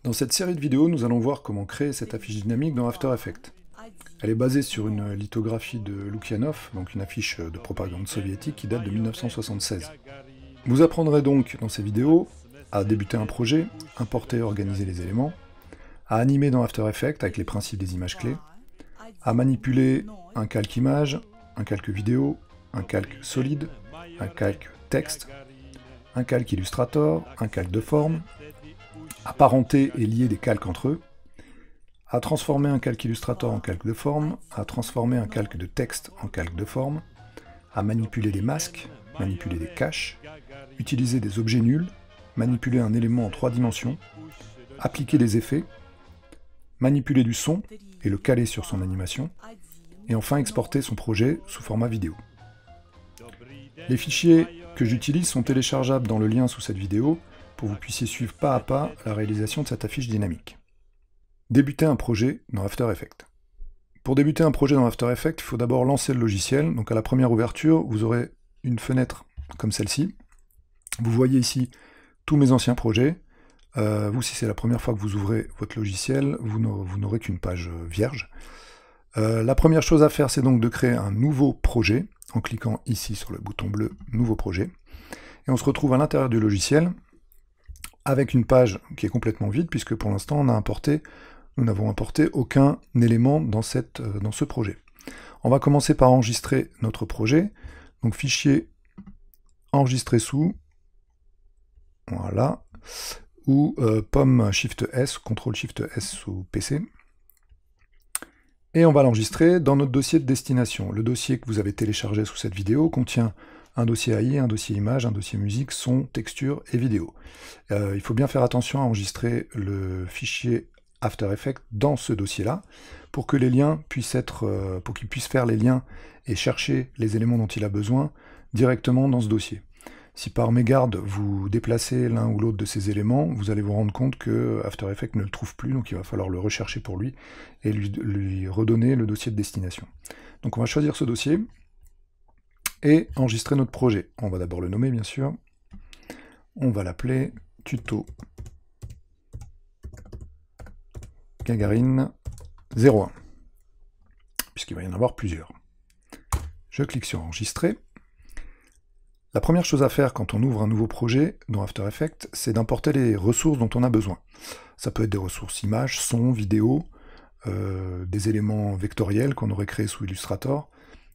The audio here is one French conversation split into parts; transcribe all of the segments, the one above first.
Dans cette série de vidéos, nous allons voir comment créer cette affiche dynamique dans After Effects. Elle est basée sur une lithographie de Loukyanov, donc une affiche de propagande soviétique qui date de 1976. Vous apprendrez donc dans ces vidéos à débuter un projet, importer et organiser les éléments, à animer dans After Effects avec les principes des images clés, à manipuler un calque image, un calque vidéo, un calque solide, un calque texte, un calque Illustrator, un calque de forme, à parenter et lier des calques entre eux, à transformer un calque Illustrator en calque de forme, à transformer un calque de texte en calque de forme, à manipuler des masques, manipuler des caches, utiliser des objets nuls, manipuler un élément en 3 dimensions, appliquer des effets, manipuler du son et le caler sur son animation, et enfin exporter son projet sous format vidéo. Les fichiers que j'utilise sont téléchargeables dans le lien sous cette vidéo pour que vous puissiez suivre pas à pas la réalisation de cette affiche dynamique. Débuter un projet dans After Effects. Pour débuter un projet dans After Effects, il faut d'abord lancer le logiciel. Donc à la première ouverture, vous aurez une fenêtre comme celle-ci. Vous voyez ici tous mes anciens projets. Vous, si c'est la première fois que vous ouvrez votre logiciel, vous n'aurez qu'une page vierge. La première chose à faire, c'est donc de créer un nouveau projet, en cliquant ici sur le bouton bleu « Nouveau projet ». Et on se retrouve à l'intérieur du logiciel, avec une page qui est complètement vide, puisque pour l'instant, nous n'avons importé aucun élément dans ce projet. On va commencer par enregistrer notre projet. Donc fichier enregistrer sous, voilà, ou pomme Shift S, CTRL Shift S sous PC. Et on va l'enregistrer dans notre dossier de destination. Le dossier que vous avez téléchargé sous cette vidéo contient un dossier AI, un dossier image, un dossier musique, son, texture et vidéo. Il faut bien faire attention à enregistrer le fichier After Effects dans ce dossier-là, pour que les liens puissent être, pour qu'il puisse faire les liens et chercher les éléments dont il a besoin directement dans ce dossier. Si par mégarde vous déplacez l'un ou l'autre de ces éléments, vous allez vous rendre compte que After Effects ne le trouve plus, donc il va falloir le rechercher pour lui et lui redonner le dossier de destination. Donc on va choisir ce dossier et enregistrer notre projet. On va d'abord le nommer bien sûr. On va l'appeler Tuto Gagarine 01, puisqu'il va y en avoir plusieurs. Je clique sur Enregistrer. La première chose à faire quand on ouvre un nouveau projet dans After Effects, c'est d'importer les ressources dont on a besoin. Ça peut être des ressources images, son, vidéo, des éléments vectoriels qu'on aurait créés sous Illustrator.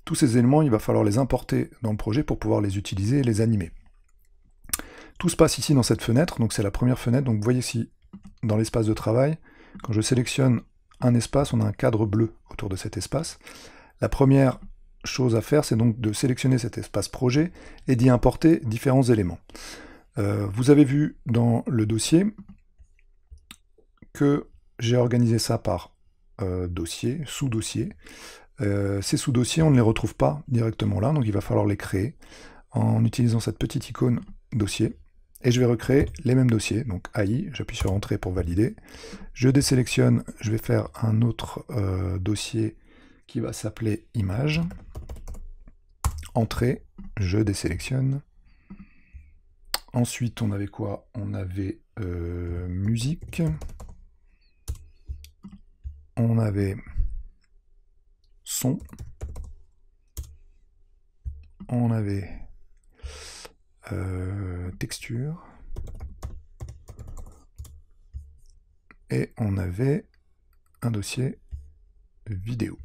Tous ces éléments, il va falloir les importer dans le projet pour pouvoir les utiliser et les animer. Tout se passe ici dans cette fenêtre, donc c'est la première fenêtre. Donc vous voyez ici, dans l'espace de travail, quand je sélectionne un espace, on a un cadre bleu autour de cet espace. La première chose à faire, c'est donc de sélectionner cet espace projet et d'y importer différents éléments. Vous avez vu dans le dossier que j'ai organisé ça par dossier, sous-dossier. Ces sous-dossiers, on ne les retrouve pas directement là, donc il va falloir les créer en utilisant cette petite icône dossier. Et je vais recréer les mêmes dossiers, donc AI, j'appuie sur Entrée pour valider. Je désélectionne, je vais faire un autre dossier qui va s'appeler Image. Entrée, je désélectionne. Ensuite, on avait quoi? On avait musique. On avait son. On avait texture. Et on avait un dossier vidéo.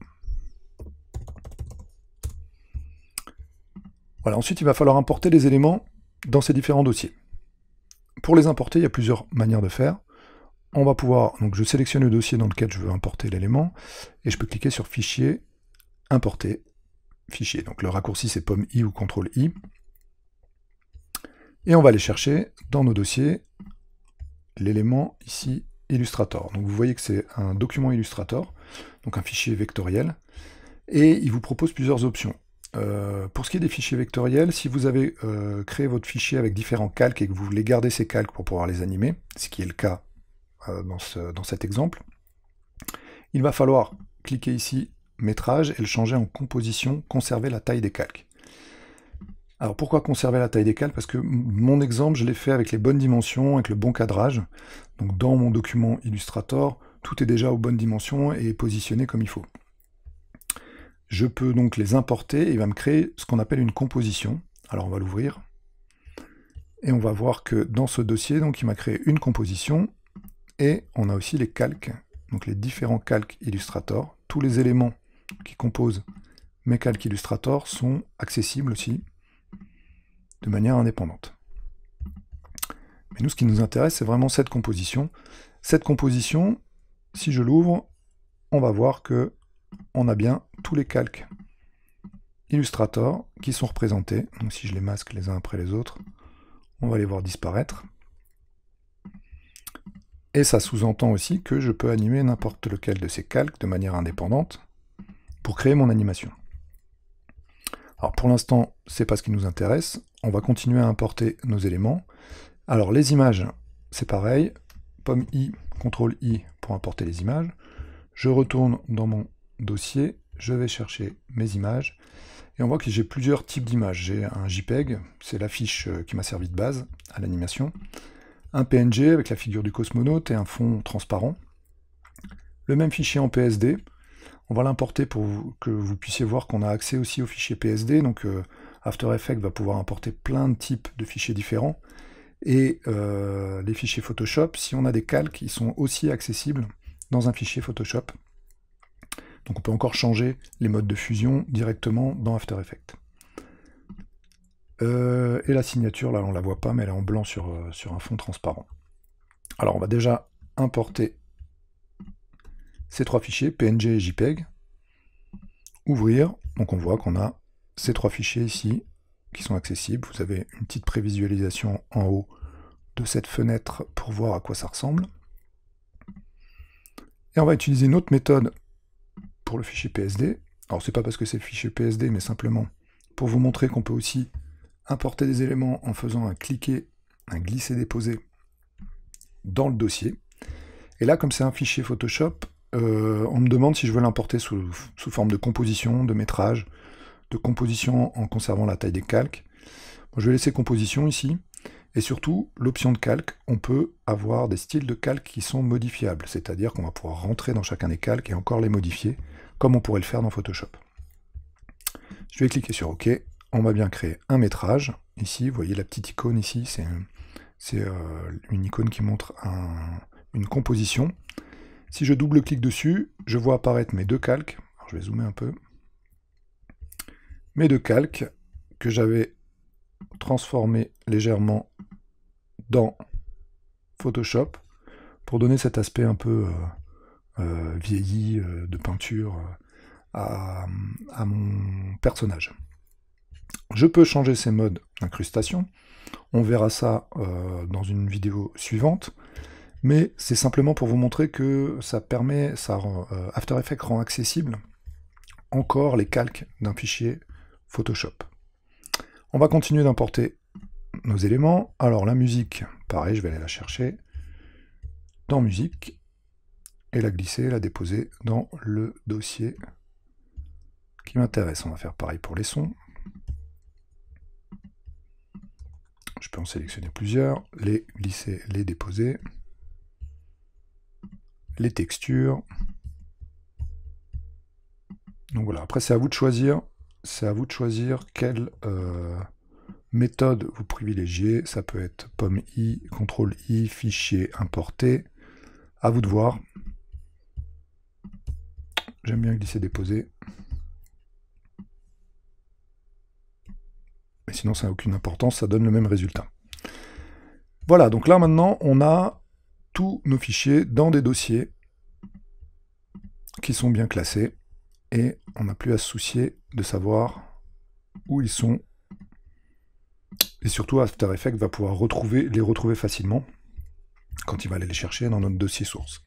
Voilà, ensuite il va falloir importer les éléments dans ces différents dossiers. Pour les importer, il y a plusieurs manières de faire. On va pouvoir, donc je sélectionne le dossier dans lequel je veux importer l'élément, et je peux cliquer sur Fichier, Importer, Fichier. Donc le raccourci c'est pomme I ou CTRL I. Et on va aller chercher dans nos dossiers l'élément ici Illustrator. Donc vous voyez que c'est un document Illustrator, donc un fichier vectoriel, et il vous propose plusieurs options. Pour ce qui est des fichiers vectoriels, si vous avez créé votre fichier avec différents calques et que vous voulez garder ces calques pour pouvoir les animer, ce qui est le cas dans cet exemple, il va falloir cliquer ici, métrage, et le changer en composition, conserver la taille des calques. Alors pourquoi conserver la taille des calques? Parce que mon exemple, je l'ai fait avec les bonnes dimensions, avec le bon cadrage. Donc dans mon document Illustrator, tout est déjà aux bonnes dimensions et positionné comme il faut. Je peux donc les importer et il va me créer ce qu'on appelle une composition. Alors on va l'ouvrir. Et on va voir que dans ce dossier, donc, il m'a créé une composition et on a aussi les calques, donc les différents calques Illustrator. Tous les éléments qui composent mes calques Illustrator sont accessibles aussi de manière indépendante. Mais nous, ce qui nous intéresse, c'est vraiment cette composition. Cette composition, si je l'ouvre, on va voir que on a bien tous les calques Illustrator qui sont représentés. Donc si je les masque les uns après les autres, on va les voir disparaître. Et ça sous-entend aussi que je peux animer n'importe lequel de ces calques de manière indépendante pour créer mon animation. Alors pour l'instant, c'est pas ce qui nous intéresse. On va continuer à importer nos éléments. Alors les images, c'est pareil. Pomme I, CTRL I pour importer les images. Je retourne dans mon dossier, je vais chercher mes images. Et on voit que j'ai plusieurs types d'images. J'ai un JPEG, c'est la fiche qui m'a servi de base à l'animation. Un PNG avec la figure du cosmonaute et un fond transparent. Le même fichier en PSD. On va l'importer pour que vous puissiez voir qu'on a accès aussi au fichier PSD. Donc After Effects va pouvoir importer plein de types de fichiers différents. Et les fichiers Photoshop, si on a des calques, ils sont aussi accessibles dans un fichier Photoshop. Donc on peut encore changer les modes de fusion directement dans After Effects. Et la signature, là on ne la voit pas, mais elle est en blanc sur un fond transparent. Alors on va déjà importer ces trois fichiers, PNG et JPEG. Ouvrir, donc on voit qu'on a ces trois fichiers ici qui sont accessibles. Vous avez une petite prévisualisation en haut de cette fenêtre pour voir à quoi ça ressemble. Et on va utiliser une autre méthode pour le fichier PSD. Alors c'est pas parce que c'est le fichier PSD, mais simplement pour vous montrer qu'on peut aussi importer des éléments en faisant un cliquer, un glisser-déposer dans le dossier. Et là, comme c'est un fichier Photoshop, on me demande si je veux l'importer sous forme de composition, de métrage, de composition en conservant la taille des calques. Bon, je vais laisser composition ici. Et surtout, l'option de calque, on peut avoir des styles de calque qui sont modifiables, c'est-à-dire qu'on va pouvoir rentrer dans chacun des calques et encore les modifier, comme on pourrait le faire dans Photoshop. Je vais cliquer sur OK. On va bien créer un métrage. Ici, vous voyez la petite icône ici, c'est une icône qui montre une composition. Si je double-clique dessus, je vois apparaître mes deux calques. Alors, je vais zoomer un peu. Mes deux calques que j'avais transformés légèrement dans Photoshop pour donner cet aspect un peu vieilli de peinture à mon personnage. Je peux changer ces modes d'incrustation. On verra ça dans une vidéo suivante. Mais c'est simplement pour vous montrer que After Effects rend accessible encore les calques d'un fichier Photoshop. On va continuer d'importer nos éléments. Alors la musique, pareil, je vais aller la chercher dans musique et la glisser, la déposer dans le dossier qui m'intéresse. On va faire pareil pour les sons. Je peux en sélectionner plusieurs, les glisser, les déposer. Les textures. Donc voilà, après c'est à vous de choisir. C'est à vous de choisir quelle méthode vous privilégiez. Ça peut être pomme I, CTRL I, fichier importé. À vous de voir. J'aime bien glisser déposer. Mais sinon ça n'a aucune importance, ça donne le même résultat. Voilà, donc là maintenant on a tous nos fichiers dans des dossiers qui sont bien classés et on n'a plus à se soucier de savoir où ils sont. Et surtout, After Effects va pouvoir les retrouver facilement quand il va aller les chercher dans notre dossier source.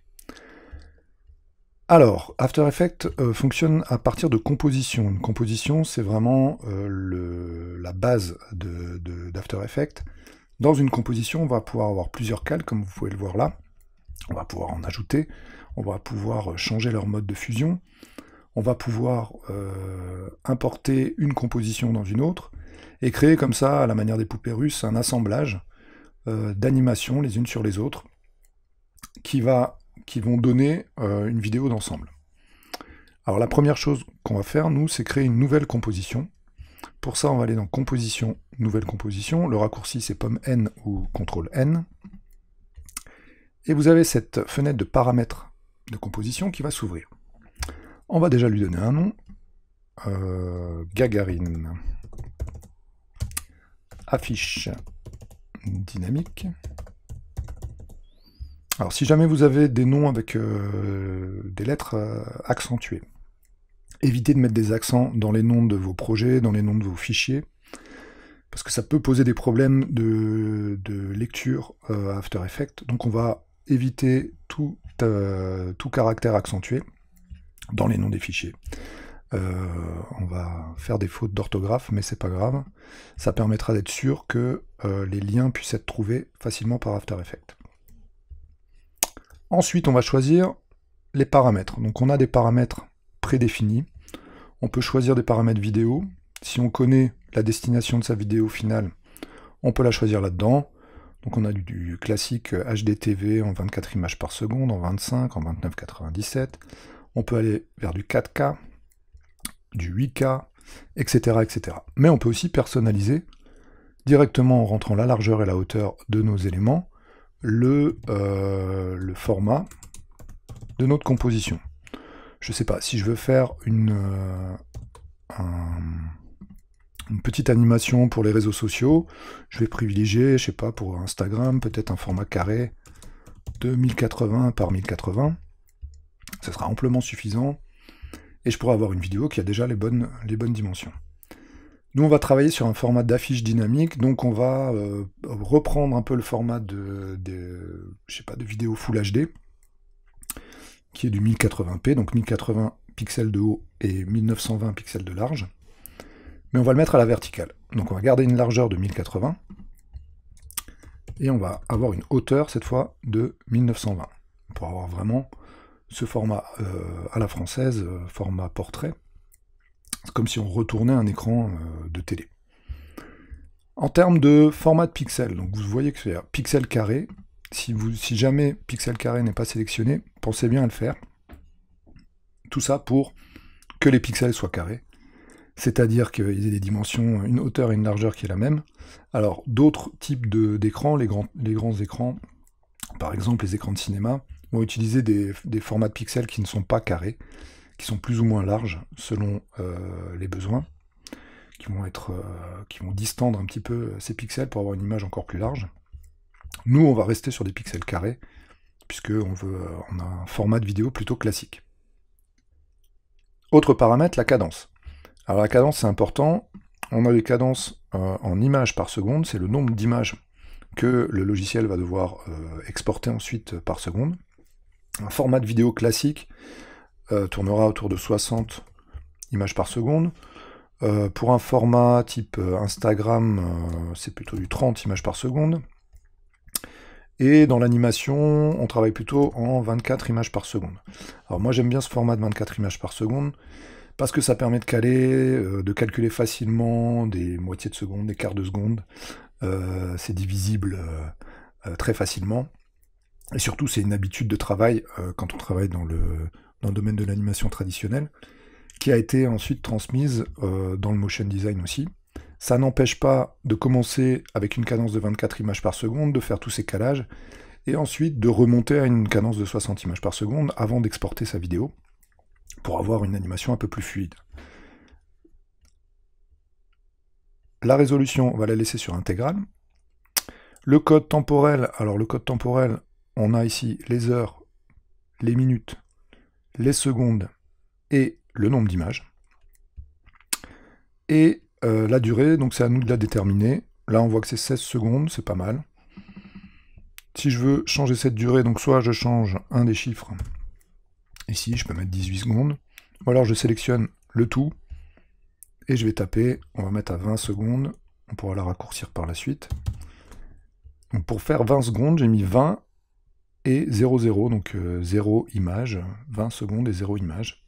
Alors, After Effects fonctionne à partir de composition. Une composition, c'est vraiment la base d'After Effects. Dans une composition, on va pouvoir avoir plusieurs calques, comme vous pouvez le voir là. On va pouvoir en ajouter, on va pouvoir changer leur mode de fusion, on va pouvoir importer une composition dans une autre, et créer comme ça, à la manière des poupées russes, un assemblage d'animations les unes sur les autres qui vont donner une vidéo d'ensemble. Alors la première chose qu'on va faire, nous, c'est créer une nouvelle composition. Pour ça, on va aller dans Composition, Nouvelle composition. Le raccourci, c'est pomme N ou CTRL N. Et vous avez cette fenêtre de paramètres de composition qui va s'ouvrir. On va déjà lui donner un nom. Gagarine. Affiche dynamique. Alors si jamais vous avez des noms avec des lettres accentuées, évitez de mettre des accents dans les noms de vos projets, dans les noms de vos fichiers, parce que ça peut poser des problèmes de lecture à After Effects. Donc on va éviter tout caractère accentué dans les noms des fichiers. On va faire des fautes d'orthographe, mais c'est pas grave. Ça permettra d'être sûr que les liens puissent être trouvés facilement par After Effects. Ensuite, on va choisir les paramètres. Donc on a des paramètres prédéfinis. On peut choisir des paramètres vidéo. Si on connaît la destination de sa vidéo finale, on peut la choisir là-dedans. Donc on a du classique HDTV en 24 images par seconde, en 25, en 29,97. On peut aller vers du 4K, du 8K, etc., etc. Mais on peut aussi personnaliser directement en rentrant la largeur et la hauteur de nos éléments, le format de notre composition. Je sais pas, si je veux faire une petite animation pour les réseaux sociaux, je vais privilégier, je sais pas, pour Instagram, peut-être un format carré de 1080 par 1080. Ça sera amplement suffisant, et je pourrai avoir une vidéo qui a déjà les bonnes dimensions. Nous, on va travailler sur un format d'affiche dynamique, donc on va reprendre un peu le format de vidéo Full HD, qui est du 1080p, donc 1080 pixels de haut et 1920 pixels de large. Mais on va le mettre à la verticale. Donc on va garder une largeur de 1080, et on va avoir une hauteur, cette fois, de 1920, pour avoir vraiment ce format à la française, format portrait. C'est comme si on retournait un écran de télé. En termes de format de pixels, donc vous voyez que c'est pixel carré. Si jamais pixel carré n'est pas sélectionné, pensez bien à le faire. Tout ça pour que les pixels soient carrés. C'est-à-dire qu'ils aient des dimensions, une hauteur et une largeur qui est la même. Alors d'autres types d'écrans, les grands écrans, par exemple les écrans de cinéma, vont utiliser des formats de pixels qui ne sont pas carrés, qui sont plus ou moins larges selon les besoins, qui vont distendre un petit peu ces pixels pour avoir une image encore plus large. Nous, on va rester sur des pixels carrés, puisqu'on a un format de vidéo plutôt classique. Autre paramètre, la cadence. Alors la cadence, c'est important. On a des cadences en images par seconde, c'est le nombre d'images que le logiciel va devoir exporter ensuite par seconde. Un format de vidéo classique tournera autour de 60 images par seconde. Pour un format type Instagram, c'est plutôt du 30 images par seconde. Et dans l'animation, on travaille plutôt en 24 images par seconde. Alors moi j'aime bien ce format de 24 images par seconde, parce que ça permet de calculer facilement des moitiés de seconde, des quarts de seconde. C'est divisible très facilement. Et surtout, c'est une habitude de travail quand on travaille dans le domaine de l'animation traditionnelle, qui a été ensuite transmise dans le motion design aussi. Ça n'empêche pas de commencer avec une cadence de 24 images par seconde, de faire tous ces calages, et ensuite de remonter à une cadence de 60 images par seconde avant d'exporter sa vidéo, pour avoir une animation un peu plus fluide. La résolution, on va la laisser sur intégrale. Le code temporel, alors le code temporel, on a ici les heures, les minutes, les secondes et le nombre d'images. Et la durée, donc c'est à nous de la déterminer. Là on voit que c'est 16 secondes, c'est pas mal. Si je veux changer cette durée, donc soit je change un des chiffres, ici je peux mettre 18 secondes, ou alors je sélectionne le tout, et je vais taper, on va mettre à 20 secondes, on pourra la raccourcir par la suite. Donc pour faire 20 secondes, j'ai mis 20 et 00, donc 0 image, 20 secondes et 0 image.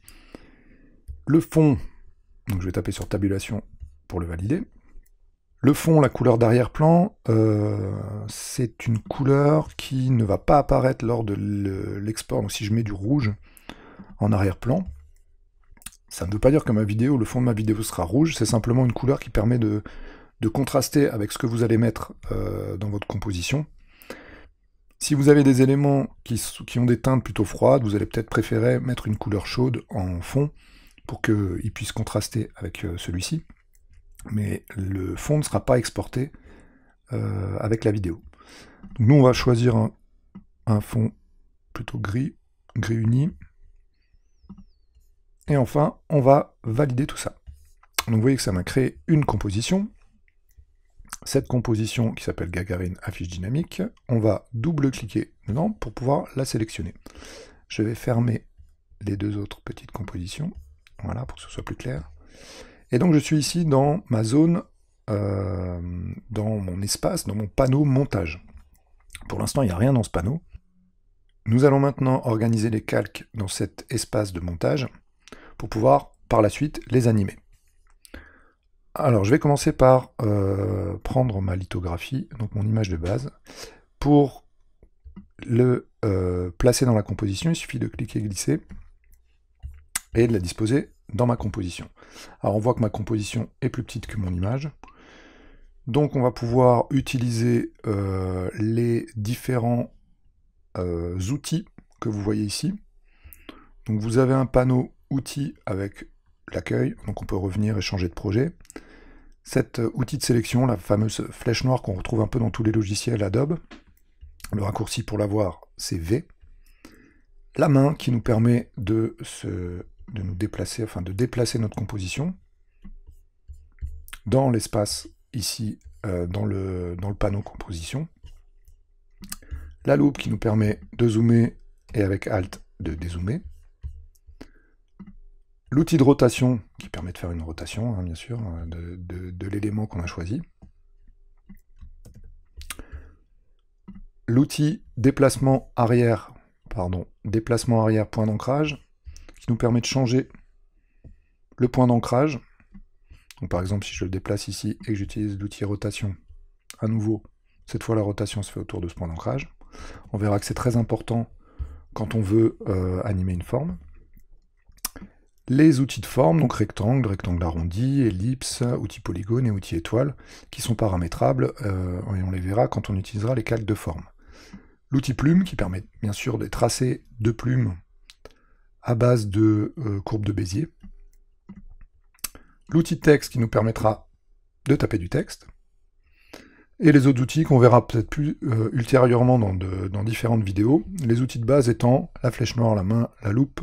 Le fond, donc je vais taper sur tabulation pour le valider. Le fond, la couleur d'arrière-plan, c'est une couleur qui ne va pas apparaître lors de l'export. Donc si je mets du rouge en arrière-plan, ça ne veut pas dire que le fond de ma vidéo sera rouge, c'est simplement une couleur qui permet de contraster avec ce que vous allez mettre dans votre composition. Si vous avez des éléments qui ont des teintes plutôt froides, vous allez peut-être préférer mettre une couleur chaude en fond pour qu'il puisse contraster avec celui-ci. Mais le fond ne sera pas exporté avec la vidéo. Donc nous, on va choisir un fond plutôt gris uni. Et enfin, on va valider tout ça. Donc vous voyez que ça m'a créé une composition. Cette composition qui s'appelle Gagarine affiche dynamique, on va double-cliquer dedans pour pouvoir la sélectionner. Je vais fermer les deux autres petites compositions, voilà, pour que ce soit plus clair. Et donc je suis ici dans ma zone, dans mon espace, dans mon panneau montage. Pour l'instant, il n'y a rien dans ce panneau. Nous allons maintenant organiser les calques dans cet espace de montage pour pouvoir, par la suite, les animer. Alors, je vais commencer par prendre ma lithographie, donc mon image de base. Pour le placer dans la composition, il suffit de cliquer glisser et de la disposer dans ma composition. Alors, on voit que ma composition est plus petite que mon image. Donc, on va pouvoir utiliser les différents outils que vous voyez ici. Donc, vous avez un panneau outils avec l'accueil, donc on peut revenir et changer de projet. Cet outil de sélection, la fameuse flèche noire qu'on retrouve un peu dans tous les logiciels Adobe, le raccourci pour l'avoir, c'est V. La main qui nous permet de nous déplacer, enfin de déplacer notre composition dans l'espace ici, dans le panneau composition. La loupe qui nous permet de zoomer et avec Alt de dézoomer. L'outil de rotation, qui permet de faire une rotation, hein, bien sûr, de l'élément qu'on a choisi. L'outil déplacement arrière point d'ancrage, qui nous permet de changer le point d'ancrage. Donc par exemple, si je le déplace ici et que j'utilise l'outil rotation, à nouveau, cette fois la rotation se fait autour de ce point d'ancrage. On verra que c'est très important quand on veut animer une forme. Les outils de forme, donc rectangle, rectangle arrondi, ellipse, outil polygone et outil étoile, qui sont paramétrables, et on les verra quand on utilisera les calques de forme. L'outil plume, qui permet bien sûr de tracer deux plumes à base de courbes de Bézier. L'outil texte, qui nous permettra de taper du texte. Et les autres outils qu'on verra peut-être plus ultérieurement dans différentes vidéos. Les outils de base étant la flèche noire, la main, la loupe,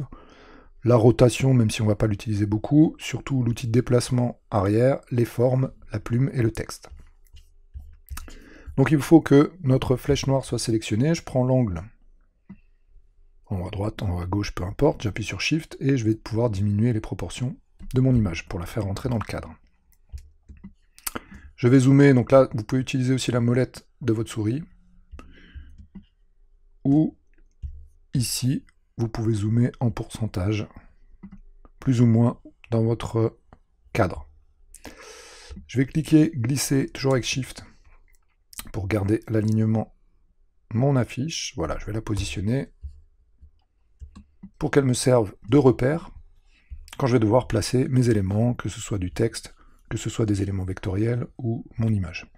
la rotation, même si on ne va pas l'utiliser beaucoup, surtout l'outil de déplacement arrière, les formes, la plume et le texte. Donc il faut que notre flèche noire soit sélectionnée. Je prends l'angle en haut à droite, en haut à gauche, peu importe, j'appuie sur Shift et je vais pouvoir diminuer les proportions de mon image pour la faire rentrer dans le cadre. Je vais zoomer, donc là vous pouvez utiliser aussi la molette de votre souris, ou ici vous pouvez zoomer en pourcentage, plus ou moins dans votre cadre. Je vais cliquer glisser, toujours avec Shift, pour garder l'alignement de mon affiche. Voilà, je vais la positionner pour qu'elle me serve de repère quand je vais devoir placer mes éléments, que ce soit du texte, que ce soit des éléments vectoriels ou mon image.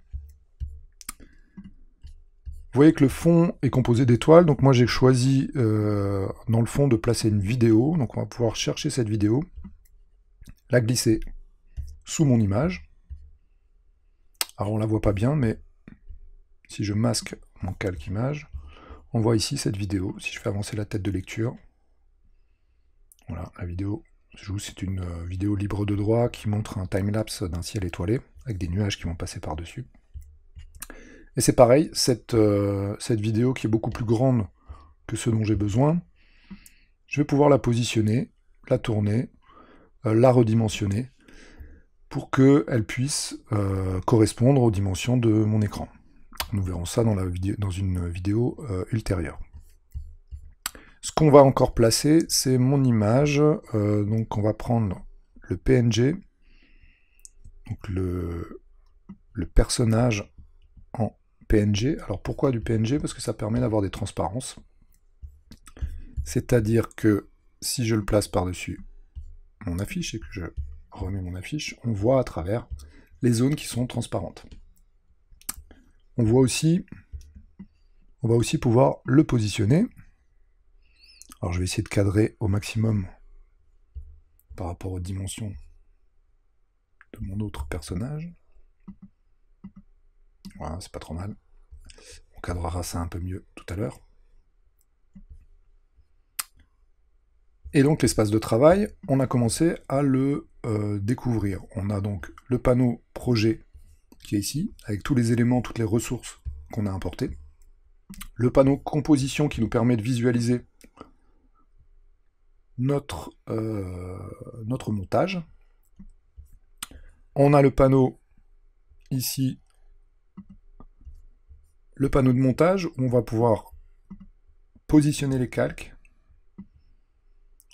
Vous voyez que le fond est composé d'étoiles, donc moi j'ai choisi dans le fond de placer une vidéo, donc on va pouvoir chercher cette vidéo, la glisser sous mon image. Alors on la voit pas bien, mais si je masque mon calque image, on voit ici cette vidéo. Si je fais avancer la tête de lecture, voilà, la vidéo se joue, c'est une vidéo libre de droit qui montre un time-lapse d'un ciel étoilé, avec des nuages qui vont passer par-dessus. Et c'est pareil, cette vidéo qui est beaucoup plus grande que ce dont j'ai besoin, je vais pouvoir la positionner, la tourner, la redimensionner, pour qu'elle puisse correspondre aux dimensions de mon écran. Nous verrons ça dans une vidéo ultérieure. Ce qu'on va encore placer, c'est mon image. Donc on va prendre le PNG, donc le le personnage en PNG. Alors pourquoi du PNG? Parce que ça permet d'avoir des transparences. C'est-à-dire que si je le place par-dessus mon affiche et que je remets mon affiche, on voit à travers les zones qui sont transparentes. On va aussi pouvoir le positionner. Alors je vais essayer de cadrer au maximum par rapport aux dimensions de mon autre personnage. Voilà, c'est pas trop mal. On cadrera ça un peu mieux tout à l'heure. Et donc l'espace de travail, on a commencé à le découvrir. On a donc le panneau projet qui est ici, avec tous les éléments, toutes les ressources qu'on a importées. Le panneau composition qui nous permet de visualiser notre montage. On a le panneau ici, le panneau de montage, où on va pouvoir positionner les calques.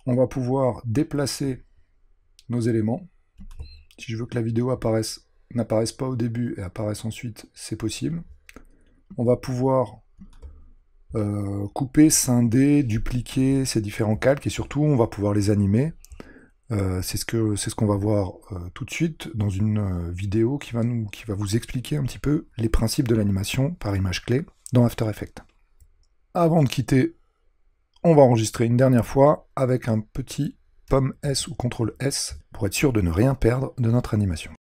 On va pouvoir déplacer nos éléments. Si je veux que la vidéo n'apparaisse pas au début et apparaisse ensuite, c'est possible. On va pouvoir couper, scinder, dupliquer ces différents calques et surtout on va pouvoir les animer. C'est ce qu'on va voir tout de suite dans une vidéo qui va vous expliquer un petit peu les principes de l'animation par image clé dans After Effects. Avant de quitter, on va enregistrer une dernière fois avec un petit pomme S ou CTRL S pour être sûr de ne rien perdre de notre animation.